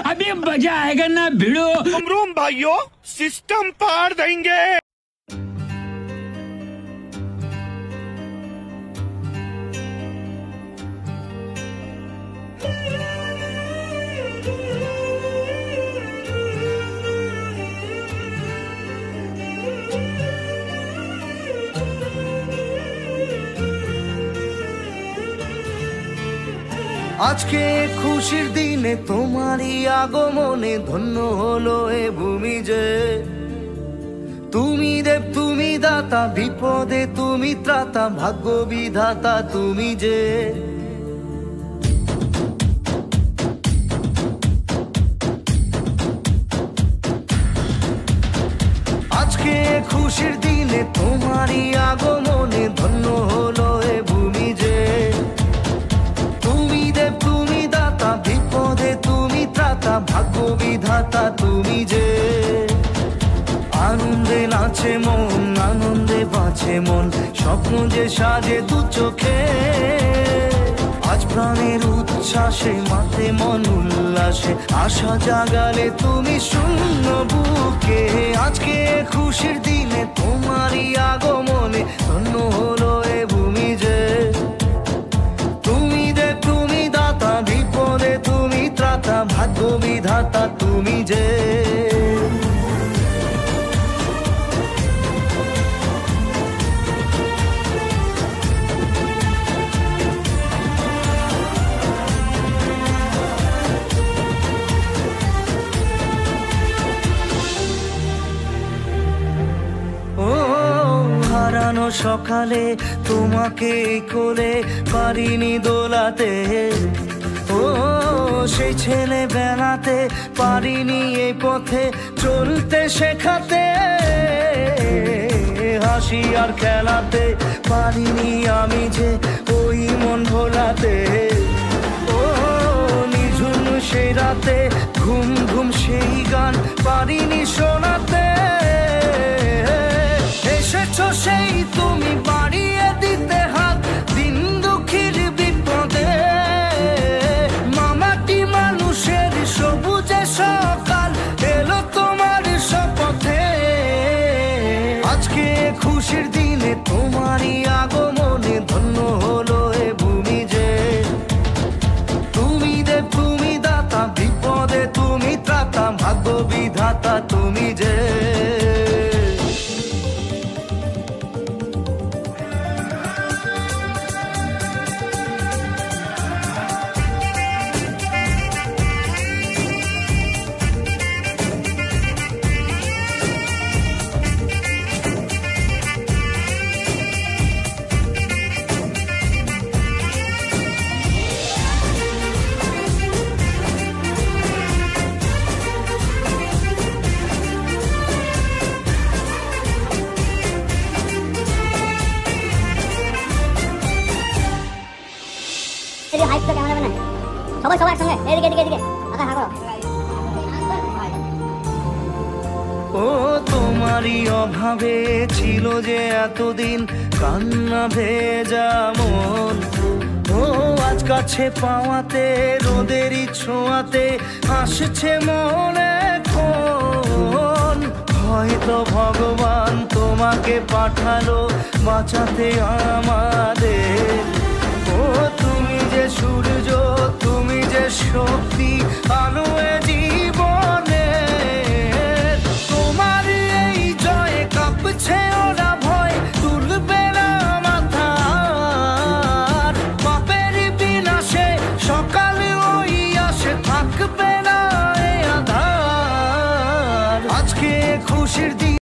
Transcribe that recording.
अभी मजा आएगा ना भिड़ो। रूम भाइयों सिस्टम पार देंगे। আজকে খুশির দিনে তোমারই আগমনে ধন্য হলো এ ভূমি যে। তুমি দেব তুমি দাতা, বিপদে তুমি ত্রাতা, ভাগ্য বিধাতা তুমি যে। আজকে খুশির দিনে তোমারই আগমনে ধন্য হলো এ ভূমি যে। বিপদে তুমি ত্রাতা, ভাগ্য বিধাতা তুমি যে। আনন্দে নাচে মন, আনন্দে বাঁচে মন, স্বপ্ন যে সাজে দু চোখে। আজ প্রাণের উচ্ছ্বাসে মাতে মন উল্লাসে, আশা জাগালে তুমি শূন্য বুকে। আজকে খুশির দিনে তোমারই আগমনে ধন্য হলো এ ভূমি যে। বিপদে তুমি ত্রাতা, ভাগ্য বিধাতা তুমি যে। ও হারানো সকালে তোমাকে কোলে পারিনি দোলাতে। ও সেই ছেলে বেলাতে পারিনি এই পথে চলতে শেখাতে। হাসি আর খেলাতে পারিনি আমি যে ওই মন ভোলাতে। ও নিঝুম সেই রাতে ঘুম ঘুম সেই গান পারিনি শোনাতে। এসেছো সেই তুমি বাড়িয়ে দিতে হাত দিন দুঃখীর বিপদে। সবুজে সকাল এলো তোমার শপথে। আজকে খুশির দিনে তোমারই আগমনে ধন্য হলো এ ভূমি যে। তুমি দেব তুমি দাতা, বিপদে তুমি ত্রাতা, ভাগ্য বিধাতা তুমি যে। ও তোমারই অভাবে ছিল যে এতদিন কান্না ভেজা মন। ও আজ কাছে পাওয়াতে রোদেরই ছোঁয়াতে আসছে মনে কোন। হয়তো ভগবান তোমাকে পাঠালো বাঁচাতে আমাদের। ও তুমি যে সুরে